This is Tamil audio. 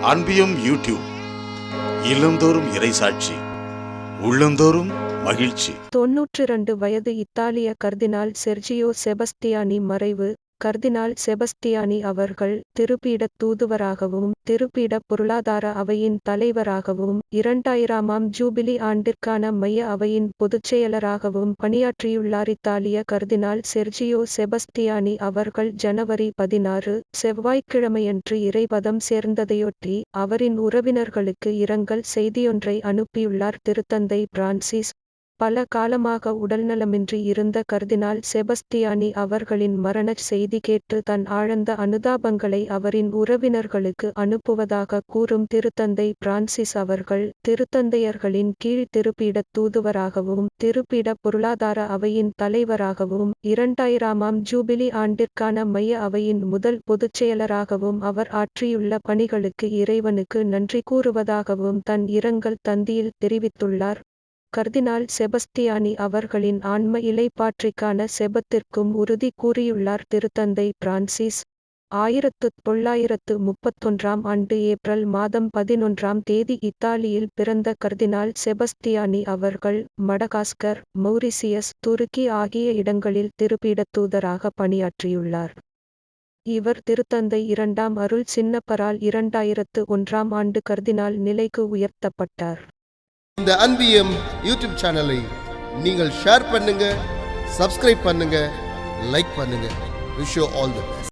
அன்பியும் யூடியூப் இல்லந்தோறும் இறைசாட்சி உள்ளந்தோறும் மகிழ்ச்சி. 92 வயது இத்தாலிய கர்தினால் செர்ஜியோ செபஸ்டியானி மறைவு. கர்தினால் செபஸ்டியானி அவர்கள் திருப்பீடத் தூதுவராகவும் திருப்பீட பொருளாதார அவையின் தலைவராகவும் 2000ஆம் ஜூபிலி ஆண்டிற்கான மைய அவையின் பொதுச்செயலராகவும் பணியாற்றியுள்ளார். இத்தாலிய கர்தினால் செர்ஜியோ செபஸ்டியானி அவர்கள் ஜனவரி 16 செவ்வாய்க்கிழமையன்று இறைபதம் சேர்ந்ததையொட்டி அவரின் உறவினர்களுக்கு இரங்கல் செய்தியொன்றை அனுப்பியுள்ளார். திருத்தந்தை பிரான்சிஸ் பல காலமாக உடல்நலமின்றி இருந்த கர்தினால் செபஸ்டியானி அவர்களின் மரணச் செய்தி கேட்டு தன் ஆழ்ந்த அனுதாபங்களை அவரின் உறவினர்களுக்கு அனுப்புவதாக கூறும் திருத்தந்தை பிரான்சிஸ் அவர்கள் திருத்தந்தையர்களின் கீழ் திருப்பீடத் தூதுவராகவும் திருப்பீட பொருளாதார அவையின் தலைவராகவும் 2000ஆம் ஜூபிலி ஆண்டிற்கான மைய அவையின் முதல் பொதுச்செயலராகவும் அவர் ஆற்றியுள்ள பணிகளுக்கு இறைவனுக்கு நன்றி கூறுவதாகவும் தன் இரங்கல் தந்தியில் தெரிவித்துள்ளார். கர்தினால் செபஸ்டியானி அவர்களின் ஆன்ம இளைப்பாற்றிக்கான செபத்திற்கும் உறுதி கூறியுள்ளார். திருத்தந்தை பிரான்சிஸ் 1931ஆம் ஆண்டு ஏப்ரல் மாதம் 11ஆம் தேதி இத்தாலியில் பிறந்த கர்தினால் செபஸ்டியானி அவர்கள் மடகாஸ்கர், மௌரிசியஸ், துருக்கி ஆகிய இடங்களில் திருப்பீடத் தூதராக பணியாற்றியுள்ளார். இவர் திருத்தந்தை 2ஆம் அருள் சின்னப்பரால் 2001ஆம் ஆண்டு கர்தினால் நிலைக்கு உயர்த்தப்பட்டார். இந்த அன்பியம் யூடியூப் சேனலை நீங்கள் ஷேர் பண்ணுங்க, சப்ஸ்கிரைப் பண்ணுங்க, லைக் பண்ணுங்க. Wish you all the best.